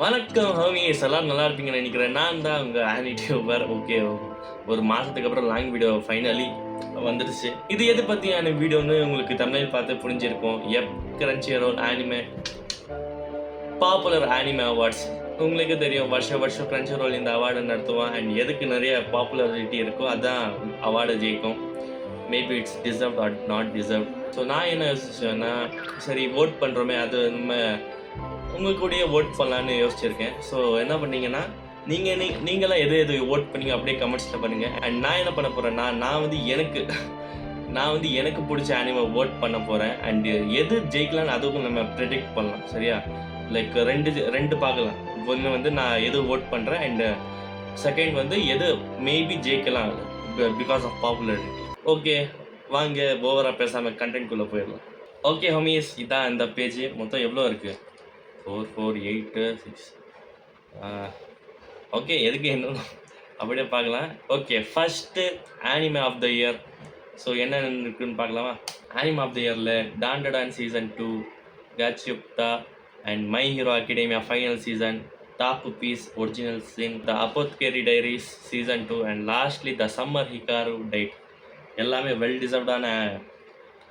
வணக்கம் ஹோமிஸ், எல்லாரும் நல்லா இருப்பீங்கன்னு நினைக்கிறேன். நான் தான் உங்க ஆனி டியூபர். ஓகே, ஒரு மாசத்துக்கு அப்புறம் லாங் வீடியோ ஃபைனலி வந்துடுச்சு. இது எது பத்தியான வீடியோன்னு உங்களுக்கு தமிழில் பார்த்து புரிஞ்சிருக்கும். கிரன்ச்சிரோல் ஆனிமே பாப்புலர் ஆனிமே அவார்ட்ஸ். உங்களுக்கு தெரியும், வருஷம் கிரன்ச்சிரோல் இந்த அவார்டு நடத்துவான். அண்ட் எதுக்கு நிறைய பாப்புலாரிட்டி இருக்கோ அதான் அவார்டை ஜெயிக்கும். Maybe it's deserve or not deserve. So நான் என்ன யோசிச்சேன்னா, சரி ஓட் பண்ணுறோமே, அது நம்ம உங்கள் கூடயே ஓட் பண்ணலான்னு யோசிச்சிருக்கேன். ஸோ என்ன பண்ணீங்கன்னா, நீங்களாம் எது ஓட் பண்ணீங்க அப்படியே கமெண்ட்ஸில் பண்ணுங்கள். அண்ட் நான் என்ன பண்ண போகிறேன்னா, நான் வந்து எனக்கு பிடிச்ச அனிமே ஓட் பண்ண போகிறேன். அண்டு எது ஜெயிக்கலான்னு அதுவும் நம்ம ப்ரெடிக்ட் பண்ணலாம். சரியா? லைக் ரெண்டு பார்க்கலாம். ஒன்று வந்து நான் எது ஓட் பண்ணுறேன், அண்டு செகண்ட் வந்து எது மேபி ஜெயிக்கலாம் பிகாஸ் ஆஃப் பாப்புலாரிட்டி. ஓகே, வாங்க ஓவராக பேசாமல் கண்டென்ட்குள்ளே போயிடலாம். ஓகே ஹோமிஸ், இதான் இந்த பேஜ். மொத்தம் எவ்வளோ இருக்குது? 4 4 8 6. ஓகே, எதுக்கு இன்னும் அப்படியே பார்க்கலாம். Okay, first anime of the year. So என்ன இருக்குன்னு பார்க்கலாமா? ஆனிமே ஆஃப் த இயரில் Dandadan season 2, Gachiakuta and My Hero Academia final season, Takopi's Original Sin, the Apothecary Diaries season 2 and lastly the summer Hikaru Died. எல்லாமே well டிசர்வ்டான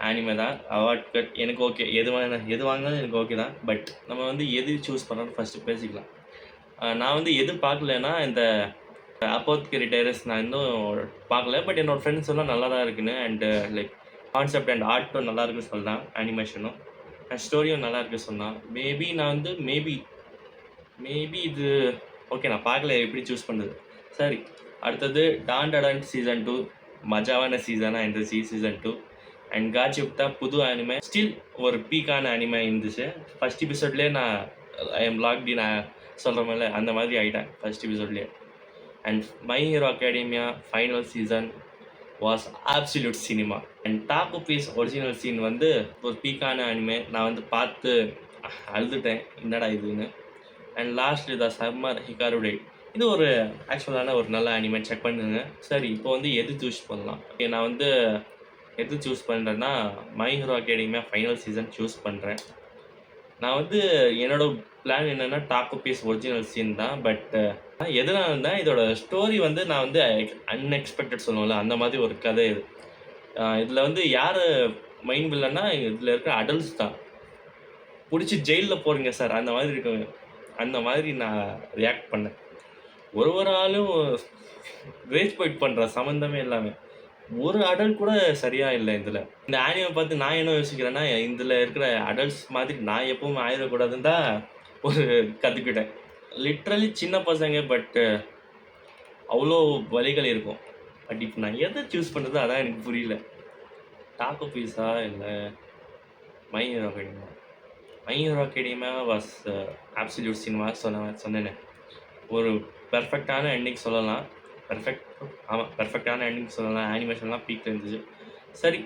anime தான். Award கட் எனக்கு okay. எது வாங்கினாலும் எனக்கு ஓகே தான். பட் நம்ம வந்து எது சூஸ் பண்ணாலும் ஃபஸ்ட்டு பேசிக்கலாம். நான் வந்து எது பார்க்கலன்னா, இந்த அப்போத்கேரி டைரஸ் நான் இன்னும் பார்க்கல. பட் என்னோடய ஃப்ரெண்ட்ஸ் எல்லாம் நல்லா தான் இருக்குன்னு, அண்டு லைக் கான்செப்ட் அண்ட் ஆர்ட்டும் நல்லா இருக்குன்னு சொல்லலாம். அனிமேஷனும் அண்ட் ஸ்டோரியும் நல்லா இருக்குது சொன்னான். மேபி இது ஓகே. நான் பார்க்கல, எப்படி சூஸ் பண்ணுறது. சரி, அடுத்தது டாண்டடான் சீசன் 2 மஜாவான சீசனாக இருந்துச்சு. சீசன் 2 அண்ட் காட்சியுக்தா புது அனிமே, ஸ்டில் ஒரு பீக்கான அனிமே இருந்துச்சு. ஃபஸ்ட் எபிசோட்லேயே நான் ஐ எம் லாக்டி, நான் சொல்கிற மாதிரி அந்த மாதிரி ஆகிட்டேன் ஃபஸ்ட் எபிசோட்லேயே. And My Hero Academia final season was absolute cinema. And Takopi's Original Sin வந்து ஒரு பீக்கான அனிமே. நான் வந்து பார்த்து அழுதுட்டேன், என்னடா இதுன்னு. And lastly the summer Hikaru died. இது ஒரு ஆக்சுவலான ஒரு நல்ல அனிமே, செக் பண்ணுங்க. சரி, இப்போ வந்து எது சூஸ் பண்ணலாம்? நான் வந்து எது சூஸ் பண்ணுறேன்னா, my Hero Academia final season choose பண்ணுறேன். நான் வந்து என்னோடய பிளான் என்னென்னா, டாக்கு பீஸ் ஒரிஜினல் சீன் தான். பட் எதனால தான் இதோட ஸ்டோரி வந்து நான் வந்து அன்எக்ஸ்பெக்டட் சொல்லுவோம்ல, அந்த மாதிரி ஒரு கதை இது. இதில் வந்து யார் மைண்ட் வில்லன்னா, இதில் இருக்கிற அடல்ட்ஸ் தான். பிடிச்சி ஜெயிலில் போகிறீங்க சார், அந்த மாதிரி இருக்குங்க. அந்த மாதிரி நான் ரியாக்ட் பண்ணேன். ஒரு ஆளும் ரேஜ் பாயிண்ட் பண்ணுற சம்மந்தமே இல்லாமல் ஒரு அடல்ட் கூட சரியாக இல்லை. இந்த ஆனிமை பார்த்து நான் என்ன யோசிக்கிறேன்னா, இதில் இருக்கிற அடல்ட்ஸ் மாதிரி நான் எப்பவும் ஆயிடக்கூடாதுன்னு தான் ஒரு கற்றுக்கிட்டேன். லிட்ரலி சின்ன பசங்க, பட்டு அவ்வளோ வழிகள் இருக்கும். பட் இப்போ நான் எதை சூஸ் பண்ணுறது அதான் எனக்கு புரியல. டாக்கோ பீஸா இல்லை my Hero academia? My Hero academia was absolute cinema சொன்னேனே. ஒரு பெர்ஃபெக்டான எண்டிங் சொல்லலாம். பெர்ஃபெக்டான எண்டிங் சொல்லலாம். ஆனிமேஷன்லாம் பீக்கில் இருந்துச்சு. சரி,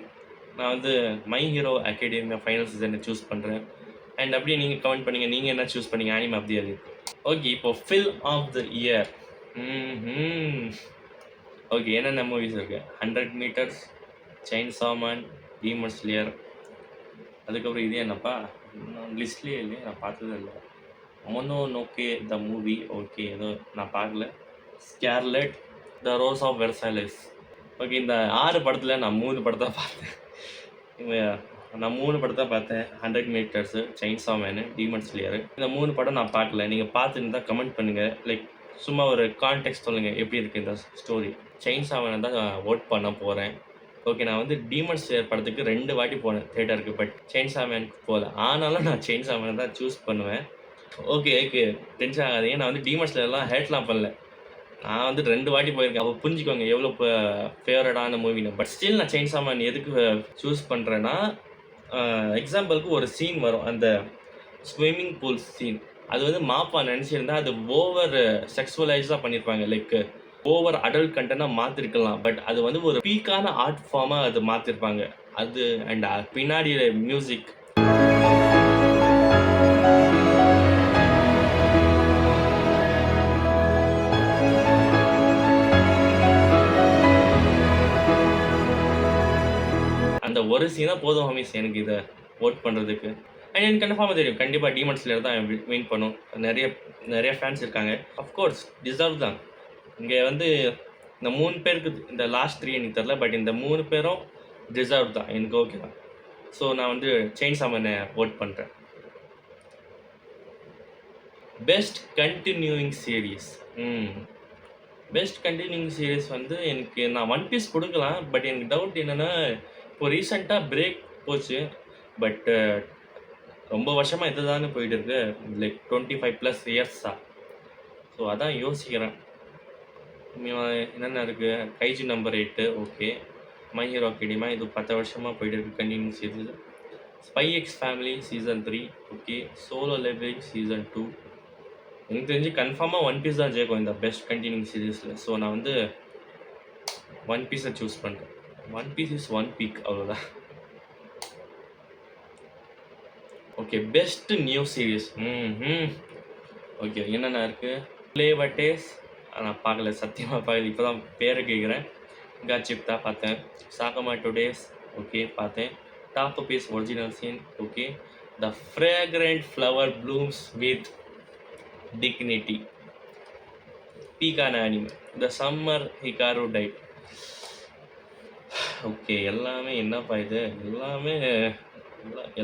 நான் வந்து மை ஹீரோ அகாடமியா ஃபைனல் சீசனை சூஸ் பண்ணுறேன். அண்ட் அப்படியே நீங்கள் கமெண்ட் பண்ணிங்க, நீங்கள் என்ன சூஸ் பண்ணீங்க anime of the year? Okay, இப்போ film of the year. Okay, என்னென்ன மூவிஸ் இருக்குது? 100 metres, Chainsaw Man, Demon Slayer. அதுக்கப்புறம் இது என்னப்பா, லிஸ்ட்லேயே இல்லையே, நான் பார்த்ததே இல்லை. Mononoke the movie. ஓகே, ஏதோ நான் பார்க்கல. Scarlet, the Rose of Versailles. Okay, இந்த 6 படத்தில் நான் 3 படத்தை பார்த்தேன். நான் 3 படத்தை பார்த்தேன். 100 மீட்டர்ஸு, செயின்சா மேனு, டீமன் ஸ்லேயரு. இந்த 3 படம் நான் பார்க்கல. நீங்கள் பார்த்துருந்தா கமெண்ட் பண்ணுங்கள். லைக் சும்மா ஒரு கான்டெக்ட் சொல்லுங்கள், எப்படி இருக்குது இந்த ஸ்டோரி. செயின்சா மேனை தான் ஓட் பண்ண போகிறேன். ஓகே, நான் வந்து டீமன் ஸ்லேயர் படத்துக்கு 2 வாட்டி போனேன் தேட்டருக்கு. பட் செயின்சா மேனுக்கு போகல. ஆனாலும் நான் செயின்சா மேனை தான் சூஸ் பண்ணுவேன். ஓகே, டென்ஷன் ஆகாதீங்க. நான் வந்து டீமன் ஸ்லேயர்லாம் ஹேட்லாம் பண்ணல. நான் வந்து 2 வாட்டி போயிருக்கேன். அப்போ புரிஞ்சுக்கோங்க எவ்வளோ ஃபேவரட்டான மூவின்னு. பட் ஸ்டில் நான் செயின்சா மேன் எதுக்கு சூஸ் பண்ணுறேன்னா, எக்ஸாம்பிளுக்கு ஒரு சீன் வரும், அந்த ஸ்விம்மிங் பூல் சீன். அது வந்து மாப்பா நினச்சிருந்தா அது ஓவர் செக்ஸுவலைஸாக பண்ணியிருப்பாங்க. லைக் ஓவர் அடல்ட் கண்டென்ட்டாக மாற்றிருக்கலாம். பட் அது வந்து ஒரு பீக்கான ஆர்ட் ஃபார்மாக அது மாற்றிருப்பாங்க. அது அண்ட் பின்னாடி மியூசிக், அந்த ஒரு சீனாக போதும் ஹோமிஸ் எனக்கு இதை ஓட் பண்ணுறதுக்கு. அண்ட் எனக்கு கன்ஃபார்மாக தெரியும் கண்டிப்பாக டீமன் ஸ்லேயர் தான் வின் பண்ணும். நிறைய நிறைய ஃபேன்ஸ் இருக்காங்க. அஃப்கோர்ஸ் டிசர்வ் தான். இங்கே வந்து இந்த 3 பேருக்கு இந்த லாஸ்ட் 3 எனக்கு தெரில. பட் இந்த 3 பேரும் டிசர்வ் தான். எனக்கு ஓகே தான். ஸோ நான் வந்து செயின்ஸா மேனை வோட் பண்ணுறேன். Best continuing series. Best continuing series வந்து எனக்கு நான் ஒன் பீஸ் கொடுக்கலாம். பட் எனக்கு டவுட் என்னென்னா இப்போ ரீசெண்டாக பிரேக் போச்சு. பட் ரொம்ப வருஷமாக இது தானே போயிட்டு இருக்கு. லைக் 25+ இயர்ஸா. ஸோ அதான் யோசிக்கிறேன் என்னென்ன இருக்குது. Kaiju number 8 okay. My Hero Academia இது 10 வருஷமாக போயிட்டு இருக்கு continue series. Spy x Family season 3 okay. Solo Leveling season 2. எனக்கு தெரிஞ்சு கன்ஃபார்மாக ஒன் பீஸ் தான் ஜெயிக்கும் இந்த பெஸ்ட் கண்டினியூ சீரீஸில். ஸோ நான் வந்து ஒன் பீஸை சூஸ் பண்ணுறேன். One Piece is one peak அவ்வளோதான். Okay best new series. Okay என்னென்ன இருக்குது. ஃப்ளேவர்டேஸ் நான் பார்க்கல, சத்தியமாக பார்க்கல. இப்போ தான் பேரை கேட்குறேன். காட்சிப் தான் பார்த்தேன். சாகமா டுடேஸ் ஓகே பார்த்தேன். Takopi's Original Sin okay. The Fragrant Flower Blooms with Dignity பீகான anime. The summer Hikaru Died. Okay எல்லாமே என்னப்பா இது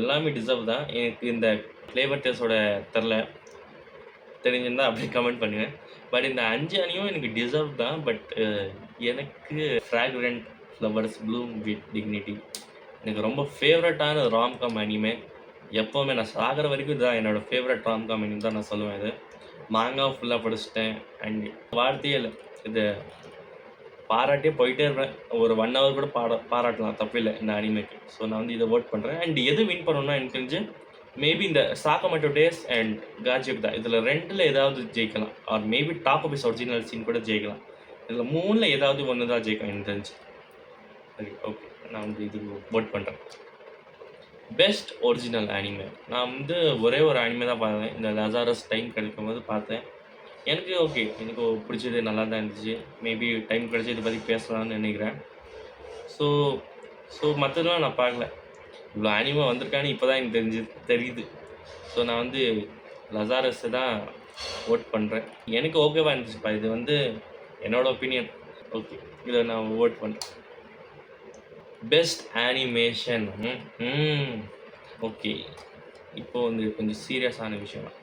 எல்லாமே டிசர்வ் தான். எனக்கு இந்த ஃப்ளேவர் டேஸ்டோட தெரிஞ்சிருந்தால் அப்படியே கமெண்ட் பண்ணுவேன். பட் இந்த 5 அணியும் எனக்கு டிசர்வ் தான். பட் எனக்கு fragrant flowers Bloom with dignity எனக்கு ரொம்ப ஃபேவரட்டான ராம்காம் அனிமே. எப்போவுமே நான் சாகிற வரைக்கும் இதுதான் என்னோடய ஃபேவரட் ராம்காம் அனிமே தான் நான் சொல்லுவேன். இது மாங்காவை ஃபுல்லாக படிச்சிட்டேன். அண்ட் வார்த்தையே இல்லை, இது பாராட்டே போயிட்டே இருப்பேன். ஒரு 1 hour கூட பாராட்டலாம், தப்பில்லை இந்த அனிமேக்கு. ஸோ நான் வந்து இதை ஓட் பண்ணுறேன். அண்ட் எது வின் பண்ணணும்னா எனக்கு தெரிஞ்சு மேபி இந்த சாகமட்டோ டேஸ் அண்ட் காஜிப் தான். இதில் 2ல் ஏதாவது ஜெயிக்கலாம். Or maybe top of original scene கூட ஜெயிக்கலாம். இதில் 3ல் ஏதாவது ஒன்று தான் ஜெயிக்கும் எனக்கு தெரிஞ்சு. சரி ஓகே நான் வந்து இது ஓட் பண்ணுறேன். Best original anime. நான் வந்து ஒரே ஒரு அனிமே தான் பார்த்தேன். இந்த லசாரஸ் டைம் கிடைக்கும் போது பார்த்தேன். எனக்கு ஓகே, எனக்கு பிடிச்சது நல்லா தான் இருந்துச்சு. மேபி டைம் கிடச்சி இதை பற்றி பேசலாம்னு நினைக்கிறேன். ஸோ மற்றதெல்லாம் நான் பார்க்கல. இவ்வளோ அனிமே வந்திருக்கான்னு இப்போ தான் எனக்கு தெரியுது. ஸோ நான் வந்து லசாரஸை தான் ஓட் பண்ணுறேன். எனக்கு ஓகேவா இருந்துச்சுப்பா. இது வந்து என்னோடய ஒப்பீனியன். ஓகே இதை நான் ஓட் பண்ணுறேன். Best animation. ஓகே இப்போது வந்து கொஞ்சம் சீரியஸான விஷயம்.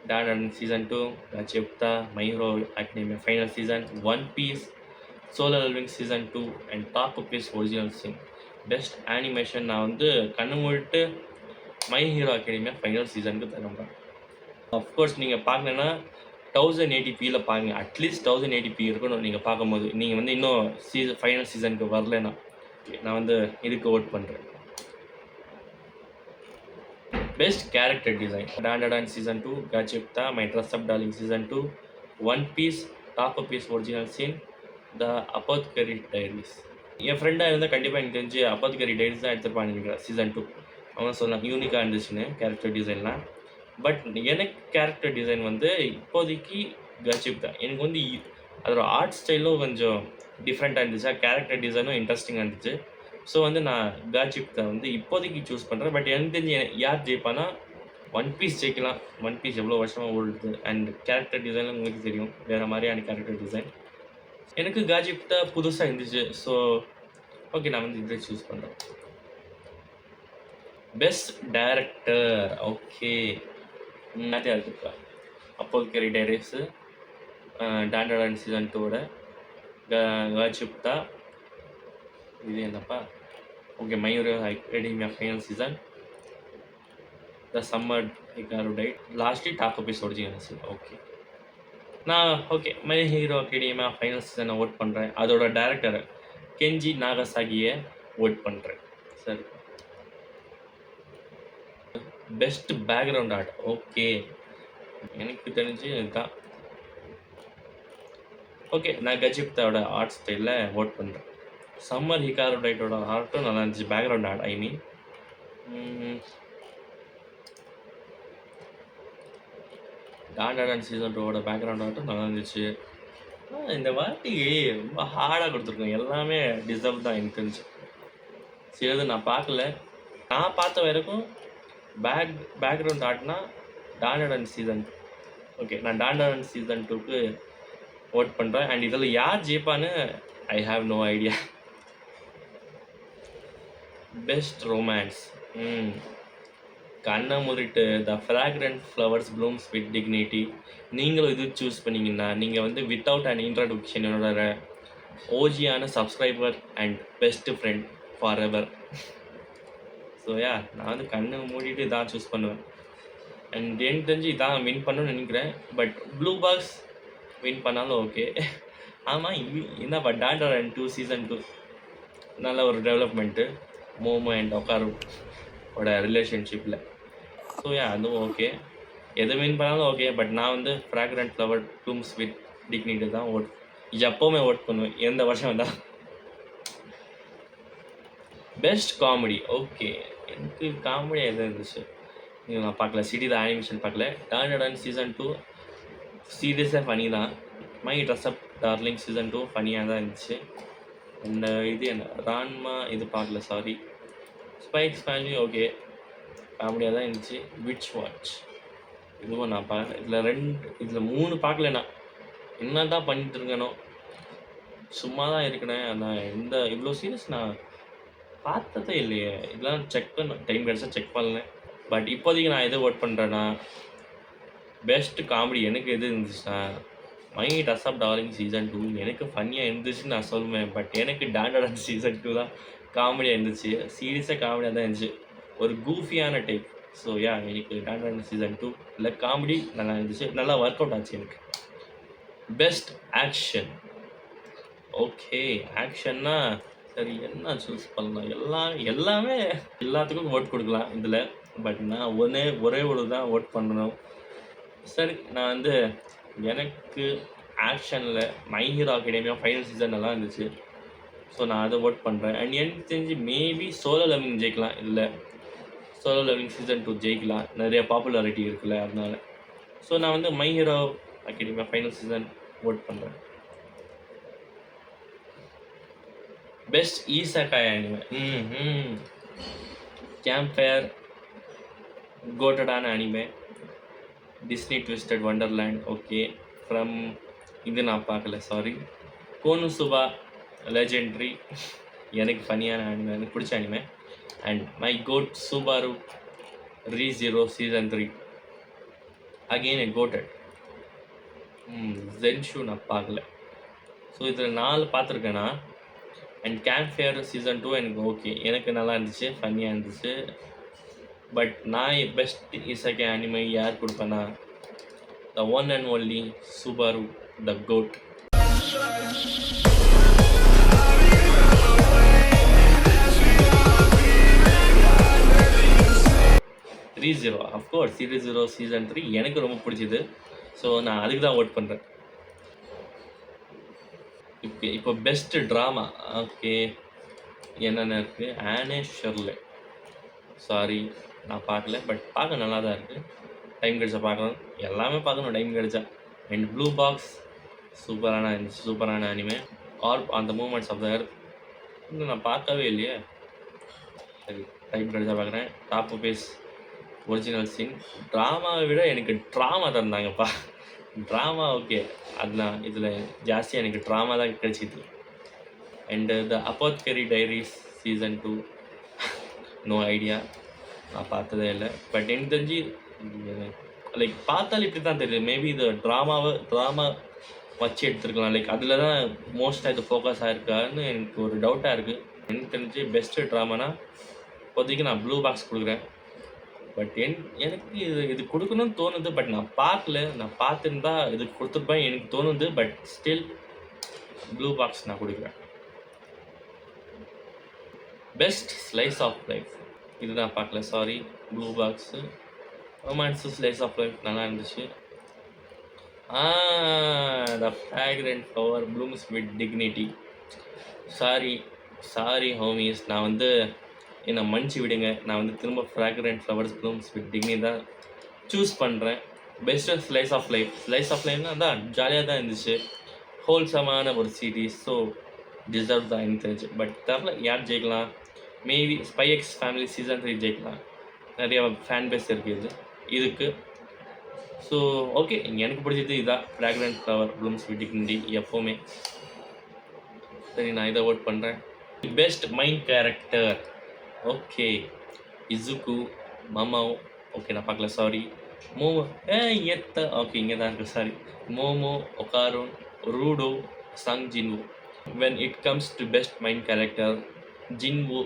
Dan season 2, Gachiakuta, My Hero Academia final season, One Piece, Solo Leveling season 2 and Takopi's Original Sin. Best animation நான் வந்து கண்ணு மூடிட்டு மை ஹீரோ அகாடமியா ஃபைனல் சீசனுக்கு தரும்பேன். அஃப்கோர்ஸ் நீங்கள் பார்க்கணுன்னா 1080pயில் பாருங்க. அட்லீஸ்ட் 1080p இருக்கணும் நீங்கள் பார்க்கும்போது. நீங்கள் வந்து இன்னும் ஃபைனல் சீசனுக்கு வரலன்னா நான் வந்து இதுக்கு ஓட் பண்ணுறேன். Best character design. Dan season 2, Gachiakuta, My Dress Up Darling season 2, One Piece, Takopi's Original Sin, the Apothecary Diaries. என் ஃப்ரெண்டாக இருந்தால் கண்டிப்பாக எனக்கு தெரிஞ்சு அப்போத்கரி டைரிஸ் தான் எடுத்துருப்பான்னு நினைக்கிறேன் சீசன் 2. அவன் சொன்னான் யூனிக்காக இருந்துச்சுன்னு கேரக்டர் டிசைன்லாம். பட் எனக்கு கேரக்டர் டிசைன் வந்து இப்போதைக்கு காச்சிப்தா. எனக்கு வந்து அதோட ஆர்ட் ஸ்டைலும் கொஞ்சம் டிஃப்ரெண்ட்டாக இருந்துச்சு. கேரக்டர் டிசைனும் இன்ட்ரெஸ்டிங்காக இருந்துச்சு. ஸோ வந்து நான் காச்சிப்தா வந்து இப்போதைக்கு சூஸ் பண்ணுறேன். பட் எனக்கு தெரிஞ்சு யார் ஜெயிப்பானா ஒன் பீஸ் ஜெயிக்கலாம். ஒன் பீஸ் எவ்வளோ வருஷமாக ஓடுது. அண்ட் கேரக்டர் டிசைனும் உங்களுக்கு தெரியும் வேறு மாதிரியான கேரக்டர் டிசைன். எனக்கு காச்சிப்தா புதுசாக இருந்துச்சு. ஸோ ஓகே நான் வந்து இதை சூஸ் பண்ணுறேன். Best director. ஓகே நிறையா இருக்குப்பா. அப்போத்கரி டைரிஸு, டான் சீசன் 2ஓட காச்சிப்தா. இது என்னப்பா okay My Hero Academia final season, the summer Hikaru Died, lastly Takopi's Original Sin. Okay நான் okay My Hero Academia final சீசனை ஓட் பண்ணுறேன். அதோட டைரக்டர் கெஞ்சி நாகசாகியை ஓட் பண்ணுறேன். சரி பெஸ்ட் பேக்ரவுண்ட் ஆர்ட். ஓகே எனக்கு தெரிஞ்சு இதுதான். ஓகே நான் கஜிப்தாவோட ஆர்ட் ஸ்டைலில் ஓட் பண்ணுறேன். சம்மர் ஹிகாரு டைட்டோட ஆர்ட்டும் நல்லா இருந்துச்சு. Background art I mean. Dan season 2ஓட பேக்ரவுண்ட் ஆர்ட்டும் நல்லா இருந்துச்சு. இந்த வாட்டி ரொம்ப ஹார்டாக கொடுத்துருக்கோம். எல்லாமே டிசர்வ் தான் எனக்கு தெரிஞ்சு. சிலது நான் பார்க்கல. நான் பார்த்த வரைக்கும் பேக்ரவுண்ட் ஆர்ட்னா டாண்டடன் சீசன் ஓகே நான் டாண்டடன் சீசன் 2க்கு ஓட் பண்ணுறேன். அண்ட் இதில் யார் ஜெயிப்பான்னு I have no idea. Best romance கண்ணை மூடிட்டு the Fragrant Flowers Blooms with Dignity. நீங்களும் இது சூஸ் பண்ணிங்கன்னா நீங்கள் வந்து வித்தவுட் அண்ட் இன்ட்ரடக்ஷன் என்னோட ஓஜியான subscriber and best friend forever. So நான் வந்து கண்ணை மூடிட்டு இதான் சூஸ் பண்ணுவேன். அண்ட் எனக்கு தெரிஞ்சு இதான் வின் பண்ணணும்னு நினைக்கிறேன். பட் ப்ளூ பாக்ஸ் வின் பண்ணாலும் ஓகே. ஆமாம் என்னப்பா டாண்டடன் 2 சீசன் 2 நல்ல ஒரு டெவலப்மெண்ட்டு மோமோ அண்ட் ஒக்காரோட ரிலேஷன்ஷிப்பில். ஸோ அதுவும் ஓகே. எது வின் பண்ணாலும் ஓகே. பட் நான் வந்து fragrant Flower Blooms with Dignity தான் எப்போவுமே ஓட் பண்ணுவேன், எந்த வருஷம் வந்தால். Best comedy okay. எனக்கு காமெடி எது இருந்துச்சு நான் பார்க்கல. சிட்டி த அனிமேஷன் பார்க்கல. டாண்டடன் சீசன் 2 சீரியஸாக ஃபனி தான். My Dress Up Darling season 2 ஃபனியாக தான் இருந்துச்சு. அண்ட் இது என்ன ரான்மா இது பார்க்கல, சாரி. ஸ்பைக்ஸ் ஃபேமிலி ஓகே, காமெடியாக தான் இருந்துச்சு. விட்ச் வாட்ச் இதுவும் நான் பார்க்கல. இதில் 3 பார்க்கலண்ணா. என்ன தான் பண்ணிட்டு இருக்கேனோ, சும்மா தான் இருக்கிறேன். நான் இவ்வளோ சீரியஸ் நான் பார்த்ததே இல்லையே. இதெல்லாம் செக் பண்ண டைம் கிடச்சா செக் பண்ணலேன். பட் இப்போதைக்கு நான் எது ஓட் பண்ணுறேன்னா பெஸ்ட் காமெடி எனக்கு எது இருந்துச்சுன்னா my Dress Up Darling season 2 எனக்கு ஃபன்னியாக இருந்துச்சுன்னு நான் சொல்லுவேன். பட் எனக்கு டாண்டடன் சீசன் 2 தான் காமெடியாக இருந்துச்சு. சீரியஸாக காமெடியாக தான் இருந்துச்சு, ஒரு கூஃபியான டைப். ஸோ எனக்கு டாண்டடன் சீசன் 2 இல்லை காமெடி நல்லா இருந்துச்சு, நல்லா ஒர்க் அவுட் ஆச்சு எனக்கு. Best action okay. ஆக்ஷன்னா சரி என்ன சூஸ் பண்ணலாம், எல்லாமே எல்லாத்துக்கும் ஓட் கொடுக்கலாம் இதில். பட் நான் ஒரே ஒரு தான் ஓட் பண்ணணும். சரி நான் வந்து எனக்கு ஆக்ஷனில் My Hero Academia final season நல்லா இருந்துச்சு. ஸோ நான் அதை ஓட் பண்ணுறேன். அண்ட் எனக்கு தெரிஞ்சு மேபி சோலோ லெவலிங் ஜெயிக்கலாம். இல்லை சோலோ லெவலிங் சீசன் 2 ஜெயிக்கலாம், நிறைய பாப்புலாரிட்டி இருக்குல்ல அதனால. ஸோ நான் வந்து My Hero Academia final season vote பண்ணுறேன். Best isekai anime camp fire கோட்டடான anime. Disney Twisted Wonderland okay. From இது நான் பார்க்கல, சாரி. கோனுசுபா லெஜெண்ட்ரி எனக்கு ஃபனியான அனிமே, எனக்கு பிடிச்ச anime. And my goat Subaru ரீ-0 சீசன் 3 அகெயின் எ கோட்டட். ஜென்ஷு நான் பார்க்கல. ஸோ இதில் 4 பார்த்துருக்கேன்னா. அண்ட் கேம்ப் ஃபயர் சீசன் 2 எனக்கு ஓகே, எனக்கு நல்லா இருந்துச்சு, ஃபன்னியாக இருந்துச்சு. பட் நான் பெஸ்ட் இசைக்கே அனிமே யார் கொடுப்பேன்னா the one and only Subaru the goat. ரீ-0 அஃப்கோர்ஸ் ரீ-0 சீசன் 3 எனக்கு ரொம்ப பிடிச்சிது. ஸோ நான் அதுக்கு தான் ஓட் பண்ணுறேன். இப்போ பெஸ்ட்டு ட்ராமா ஓகே என்னென்ன இருக்குது. ஆனே ஷெர்லே சாரி நான் பார்க்கல. பட் பார்க்க நல்லா தான் இருக்குது, டைம் கிடைச்சா பார்க்கணும். எல்லாமே பார்க்கணும் டைம் கிடைச்சா. அண்ட் ப்ளூ பாக்ஸ் சூப்பரான இருந்துச்சு, சூப்பரான அனிமே. ஆர் அந்த மூமெண்ட்ஸ் ஆஃப் த எர்த் இன்னும் நான் பார்க்கவே இல்லையே. சரி டைம் கிடைச்சா பார்க்குறேன். Takopi's Original Sin. ட்ராமாவை விட எனக்கு ட்ராமா தந்தாங்கப்பா. ட்ராமா ஓகே, அதெல்லாம் இதில் ஜாஸ்தியாக எனக்கு ட்ராமா தான் கிடைச்சிது. And the Apothecary Diaries season 2 no idea, நான் பார்த்ததே இல்லை. பட் எனக்கு தெரிஞ்சு லைக் பார்த்தாலும் இப்படி தான் தெரியுது. மேபி இது ட்ராமா வச்சு எடுத்துருக்கலாம். லைக் அதில் தான் மோஸ்ட்டாக இது ஃபோக்கஸ் ஆகிருக்கான்னு எனக்கு ஒரு டவுட்டாக இருக்குது. எனக்கு தெரிஞ்சு பெஸ்ட்டு ட்ராமானா இப்போதைக்கு நான் ப்ளூ பாக்ஸ் கொடுக்குறேன். பட் எனக்கு இது கொடுக்கணும்னு தோணுது. பட் நான் பார்க்கல, நான் பார்த்துருந்தா இது கொடுத்துருப்பேன் எனக்கு தோணுது. பட் ஸ்டில் ப்ளூ பாக்ஸ் நான் கொடுக்குறேன். பெஸ்ட் ஸ்லைஸ் ஆஃப் லைஃப் இது நான் பார்க்கல, sorry. Blue Box romance slice of life நல்லா இருந்துச்சு. The Fragrant Flower Blooms with Dignity. Sorry homies, நான் வந்து என்னை மன்னிச்சு விடுங்க. நான் வந்து திரும்ப Fragrant Flowers Blooms with Dignity தான் சூஸ் பண்ணுறேன். பெஸ்ட்டு ஸ்லைஸ் ஆஃப் லைஃப்னா தான் ஜாலியாக தான் இருந்துச்சு, ஹோல்சமான ஒரு சீரீஸ். ஸோ டிசர்வ் தான் எனக்கு தெரிஞ்சு. பட் தெரில யார் ஜெயிக்கலாம். Maybe spy x Family season 3 ஜெயிக்கலாம். நிறைய ஃபேன் பேஸ் இருக்குது இதுக்கு. ஸோ ஓகே, எனக்கு பிடிச்சது இதான், ஃப்ராக்ரன்ட் ஃப்ளவர் ப்ளூம்ஸ் விட்டிகிண்டி எப்போவுமே. சரி, நான் இதை ஓட் பண்ணுறேன். Best main character, okay, Izuku, Maomao, okay நான் பார்க்கல, சாரி. மோமோ ஓகே இங்கே தான் இருக்குது, sorry. Momo, Okarun, Rudo, Sung Jinwoo. When it comes to best main character, Jinwoo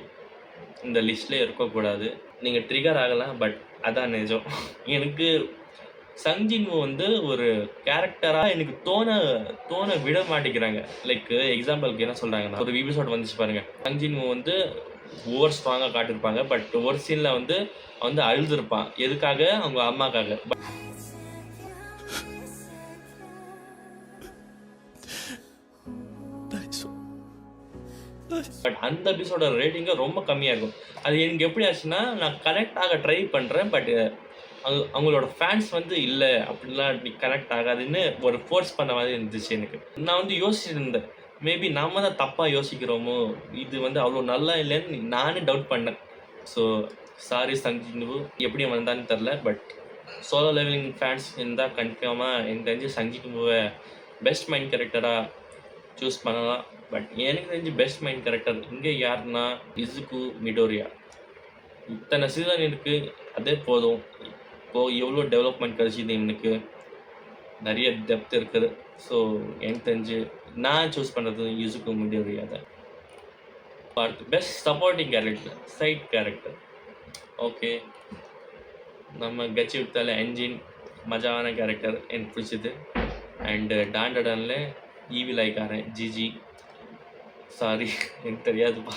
இந்த லிஸ்ட்லேயே இருக்கக்கூடாது. நீங்கள் ட்ரிகர் ஆகலாம், பட் அதான் நிஜம். எனக்கு சங்ஜின்வோ வந்து ஒரு கேரக்டராக எனக்கு தோண விட மாட்டேங்கிறாங்க. லைக் எக்ஸாம்பிளுக்கு என்ன சொல்கிறாங்கன்னா, ஒரு எபிசோட் வந்துச்சு பாருங்கள், சங்ஜின்வோ வந்து ஓவர் ஸ்ட்ராங்காக காட்டியிருப்பாங்க, பட் ஒரு சீனில் வந்து அழுதுருப்பான். எதுக்காக? அவங்க அம்மாக்காக. பட் அந்த எபிசோட ரேட்டிங்க ரொம்ப கம்மியாக இருக்கும். அது எனக்கு எப்படி ஆச்சுன்னா, நான் கனெக்டாக ட்ரை பண்ணுறேன், பட் அவங்களோட ஃபேன்ஸ் வந்து இல்லை அப்படிலாம் நீ கனெக்ட் ஆகாதுன்னு ஒரு ஃபோர்ஸ் பண்ண மாதிரி இருந்துச்சு எனக்கு. நான் வந்து யோசிச்சுருந்தேன், மேபி நாம தான் தப்பாக யோசிக்கிறோமோ, இது வந்து அவ்வளோ நல்லா இல்லைன்னு நானே டவுட் பண்ணேன். ஸோ சாரி சங்ஜின்வு, எப்படி வந்தான்னு தெரில, பட் சோலோ லெவலிங் ஃபேன்ஸ் இருந்தால் கன்ஃபார்மாக எனக்கு தெரிஞ்சு சங்ஜின்வுவை பெஸ்ட் மைண்ட் கேரக்டராக சூஸ் பண்ணலாம். பட் எனக்கு தெரிஞ்சு பெஸ்ட் மைண்ட் கேரக்டர் இங்கே யாருன்னா இசுக்கு மிடோரியா. இத்தனை சீசன் இருக்குது, அதே போதும். இப்போது எவ்வளோ டெவலப்மெண்ட் கிடச்சிது, எனக்கு நிறைய டெப்த் இருக்குது. ஸோ எனக்கு தெரிஞ்சு நான் சூஸ் பண்ணுறது இசுக்கு மிடோரியா தான். அடுத்து best supporting character, side character, okay நம்ம கட்சி விட்டால என்ஜின் மஜாவான கேரக்டர் எனக்கு பிடிச்சது. அண்டு டாண்டடனில் ஈவில் ஐக்காரன் ஜிஜி, சாரி எனக்கு தெரியாதுப்பா.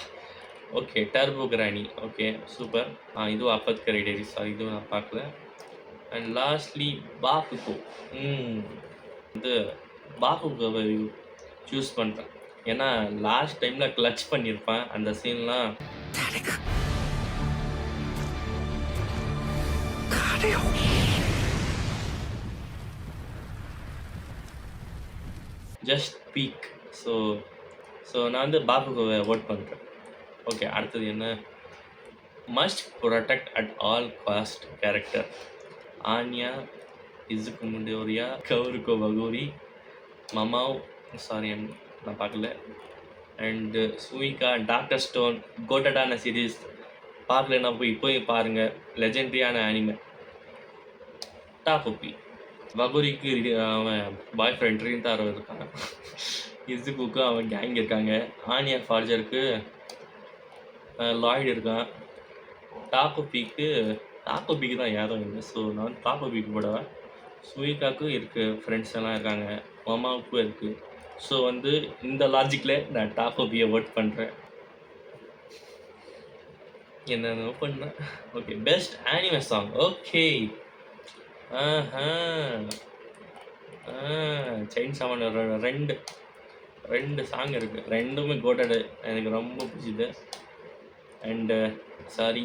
Okay Turbo Granny, okay super. இதுவும் அப்பத்கரை டேரி, சாரி இதுவும் நான் பார்க்கல. And lastly Bakugo. வந்து பாக்குகோவை சூஸ் பண்ணுறேன், ஏன்னா லாஸ்ட் டைமில் கிளச் பண்ணியிருப்பேன். அந்த சீன்லாம் ஜஸ்ட் பீக். ஸோ நான் வந்து பாக்குகோவை ஓட் பண்ணுறேன். ஓகே, அடுத்தது என்ன? Must protect at all cost character, Anya, Izuku Midoriya, Kaoruko Waguri, Maomao, sorry நான் பார்க்கல, அண்டு சுயிகா. டாக்டர் ஸ்டோன் கோட்டடான சீரீஸ், பார்க்கலன்னா போய் பாருங்கள், லெஜெண்டரியான ஆனிமே. டாகோபி, வகோரிக்கு அவன் பாய் ஃப்ரெண்ட் ரீந்தாரோ இருக்கான், இசுக்குக்கு அவன் கேங் இருக்காங்க, ஆனியா ஃபார்ஜருக்கு லாய்டு இருக்கான், டாகோபிக்கு தான் யாரும் இல்லை. ஸோ நான் டாகோபிக்கு போடுவேன். சுயிகாவுக்கு இருக்குது, ஃப்ரெண்ட்ஸ் எல்லாம் இருக்காங்க, மாமாவுக்கும் இருக்குது. ஸோ வந்து இந்த லாஜிக்கில் நான் டாகோபியை ஓட் பண்ணுறேன். என்னென்ன பண்ணேன். Okay best anime song, okay chain saw man ரெண்டு சாங் இருக்குது, ரெண்டுமே கோட்டடு, எனக்கு ரொம்ப பிடிச்சிது. அண்டு சாரி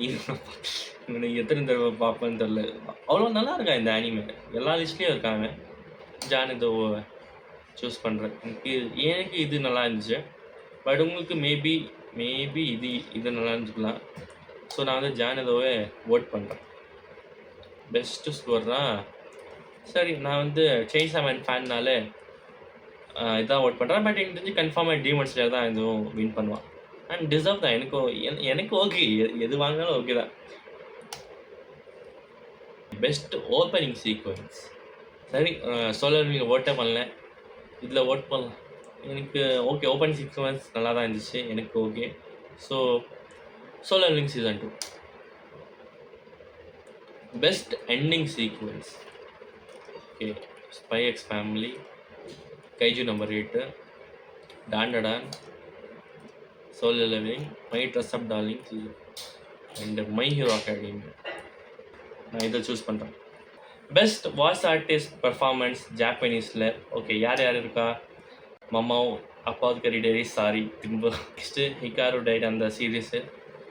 எனக்கு எத்தனை தடவை பார்ப்பேன்னு தெரில, அவ்வளோ நல்லா இருக்கா இந்த ஆனிமே. எல்லா லிஸ்ட்லேயும் இருக்காங்க. ஜானிதோவை சூஸ் பண்ணுறேன். எனக்கு இது நல்லா இருந்துச்சு, பட் உங்களுக்கு மேபி இது நல்லா இருந்துக்கலாம். ஸோ நான் வந்து ஜானிதோவை ஓட் பண்ணுறேன். பெஸ்ட்டு ஸ்கோர்னால் சரி, நான் வந்து செயின்சா மேன் ஃபேன்னால இதான் ஓட் பண்ணுறேன். பட் எனக்கு தெரிஞ்சு கன்ஃபார்மாக டீமன் ஸ்லேயர் தான் இதுவும் வின் பண்ணுவான். அண்ட் டிசர்வ் தான். எனக்கு ஓகே, எது வாங்கினாலும் ஓகே தான். பெஸ்ட் ஓப்பனிங் சீக்வன்ஸ், சரி சொல்ல நீங்கள் ஓட்டே பண்ணல, இதில் ஓட் பண்ணலாம். எனக்கு ஓகே, ஓப்பனிங் சீக்வன்ஸ் நல்லா தான் இருந்துச்சு, எனக்கு okay. So Solo Leveling season 2. Best ending sequence, okay Spy x Family, Kaiju number 8, Dandadan, Solo Leveling, My Dress Up Darling season, and My Hero Academy. நான் இதை சூஸ் பண்ணுறேன். Best voice artist performance ஜாப்பனீஸில், okay யார் இருக்கா? Maomao, Apothecary Diary, sorry திரும்ப. Next Hikaru Died அந்த series,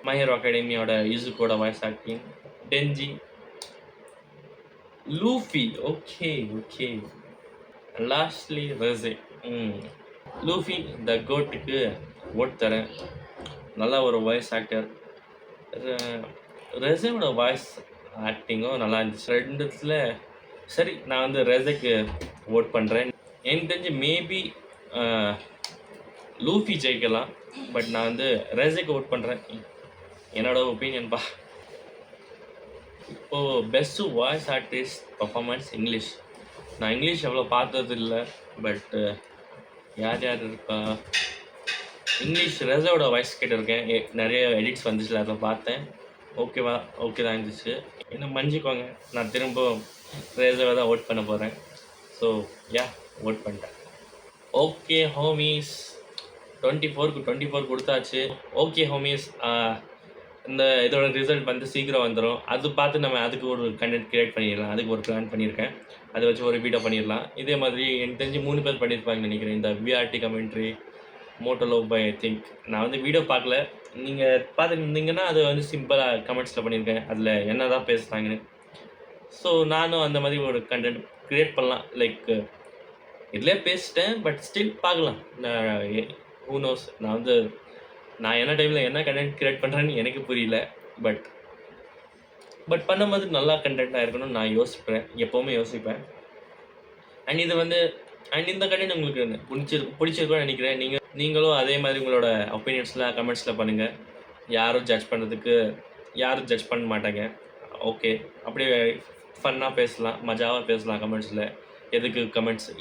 My Hero அகாடமியோட யூசுக்கோட voice acting, Denji, Luffy, okay lastly ரஸே. லூஃபி த கோட்டுக்கு ஓட் தரேன், நல்ல ஒரு வாய்ஸ் ஆக்டர். ரெசோட வாய்ஸ் ஆக்டிங்கும் நல்லா இருந்துச்சு. 2த்துல சரி நான் வந்து ரெசக்கு வோட் பண்ணுறேன். எனக்கு தெரிஞ்சு மேபி லூஃபி ஜெயிக்கலாம். பட் நான் வந்து ரெசக்கு வோட் பண்ணுறேன். என்னோட ஒப்பீனியன்பா. இப்போது best voice artist performance English. நான் இங்கிலீஷ் எவ்வளோ பார்த்தது இல்லை. பட்டு யார் யார் இருக்கா, இங்கிலீஷ் ரெசோட வாய்ஸ் கேட்டிருக்கேன். நிறைய எடிட்ஸ் வந்துச்சுல, அதை பார்த்தேன். ஓகேவா, ஓகே தான் இருந்துச்சு. என்ன மன்னிச்சிக்கோங்க, நான் திரும்ப ரெசோவை தான் ஓட் பண்ண போகிறேன். ஸோ ஓட் பண்ணிட்டேன். ஓகே ஹோமீஸ், 24க்கு 24 கொடுத்தாச்சு. ஓகே ஹோமீஸ், இந்த இதோட ரிசல்ட் வந்து சீக்கிரம் வந்துடும். அது பார்த்து நம்ம அதுக்கு ஒரு கண்டென்ட் க்ரியேட் பண்ணிடலாம். அதுக்கு ஒரு பிளான் பண்ணியிருக்கேன். அதை வச்சு ஒரு வீடியோ பண்ணிடலாம். இதே மாதிரி எனக்கு தெரிஞ்சு 3 பேர் பண்ணியிருப்பாங்கன்னு நினைக்கிறேன். இந்த விஆர்டி கமெண்ட்ரி, மோட்டோலோ பை ஐ திங்க். நான் வந்து வீடியோ பார்க்கல. நீங்கள் பார்த்துருந்தீங்கன்னா அது வந்து சிம்பிளாக கமெண்ட்ஸில் பண்ணியிருக்கேன். அதில் என்ன தான் பேசுகிறாங்கன்னு. ஸோ நானும் அந்த மாதிரி ஒரு கண்டென்ட் க்ரியேட் பண்ணலாம். லைக் இதிலே பேசிட்டேன். பட் ஸ்டில் பார்க்கலாம். ஹூ நோஸ், நான் என்ன டைமில் என்ன கண்டென்ட் க்ரியேட் பண்ணுறேன்னு எனக்கு புரியல. பட் பண்ணும்போது நல்லா கண்டென்ட்டாக இருக்கணும்னு நான் யோசிப்பேன். எப்போவுமே யோசிப்பேன். அண்ட் இந்த கண்டென்ட் உங்களுக்கு பிடிச்சிருக்கும்னு நினைக்கிறேன். நீங்களும் அதே மாதிரி உங்களோட ஒப்பீனியன்ஸ்லாம் கமெண்ட்ஸில் பண்ணுங்கள். யாரும் ஜட்ஜ் பண்ண மாட்டாங்க. ஓகே, அப்படியே ஃபன்னாக பேசலாம், மஜாவாக பேசலாம் கமெண்ட்ஸில்.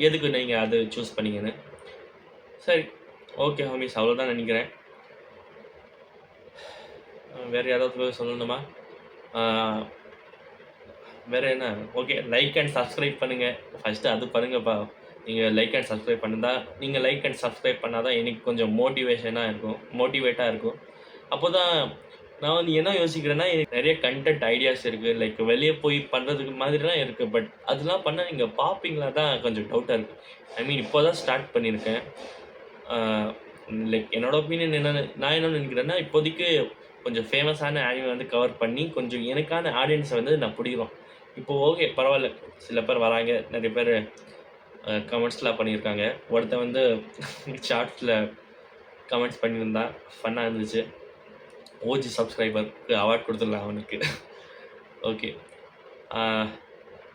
எதுக்கு நீங்கள் அது சூஸ் பண்ணீங்கன்னு. சரி, ஓகே ஹோமிஸ், அவ்வளோதான் நினைக்கிறேன். வேறு யாராவது சொல்லணுமா? வேறு என்ன? ஓகே, லைக் அண்ட் சப்ஸ்கிரைப் பண்ணுங்கள். ஃபஸ்ட்டு அது பண்ணுங்கப்பா. நீங்கள் லைக் அண்ட் சப்ஸ்கிரைப் பண்ணால் தான் எனக்கு கொஞ்சம் மோட்டிவேட்டாக இருக்கும். அப்போ தான் நான் வந்து என்ன யோசிக்கிறேன்னா, எனக்கு நிறைய கண்டென்ட் ஐடியாஸ் இருக்குது. லைக் வெளியே போய் பண்ணுறதுக்கு மாதிரிலாம் இருக்குது. பட் அதெல்லாம் பண்ணால் நீங்கள் பார்ப்பீங்களா தான் கொஞ்சம் டவுட்டாக இருக்குது. ஐ மீன் இப்போ தான் ஸ்டார்ட் பண்ணியிருக்கேன். லைக் என்னோடய ஒப்பீனியன் நான் என்ன நினைக்கிறேன்னா, இப்போதைக்கு கொஞ்சம் ஃபேமஸான ஆனிமே வந்து கவர் பண்ணி கொஞ்சம் எனக்கான ஆடியன்ஸை வந்து நான் பிடிக்கிறோம். இப்போது ஓகே, பரவாயில்ல, சில பேர் வராங்க, நிறைய பேர் கமெண்ட்ஸ்லாம் பண்ணியிருக்காங்க. ஒருத்தன் வந்து ஷார்ட்ஸில் கமெண்ட்ஸ் பண்ணியிருந்தான், ஃபன்னாக இருந்துச்சு. ஓஜி சப்ஸ்கிரைபருக்கு அவார்ட் கொடுத்துடலாம் அவனுக்கு. ஓகே,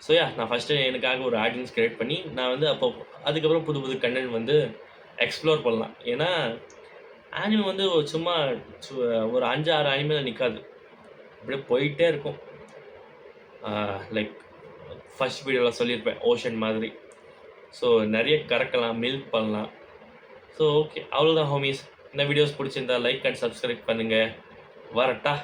ஸோ நான் ஃபஸ்ட்டு எனக்காக ஒரு ஆடியன்ஸ் க்ரியேட் பண்ணி நான் வந்து அதுக்கப்புறம் புது கண்டென்ட் வந்து எக்ஸ்ப்ளோர் பண்ணலாம். ஏன்னா ஆனிமே வந்து சும்மா ஒரு 5-6 ஆனிமேல நிற்காது, அப்படியே போயிட்டே இருக்கும். லைக் ஃபஸ்ட் வீடியோவில் சொல்லியிருப்பேன், ஓஷன் மாதிரி. ஸோ நிறைய கறக்கலாம், மில்க் பண்ணலாம். ஸோ ஓகே, அவ்வளோதான் ஹோமிஸ். இந்த வீடியோஸ் பிடிச்சிருந்தா லைக் அண்ட் சப்ஸ்கிரைப் பண்ணுங்கள். வரட்டா?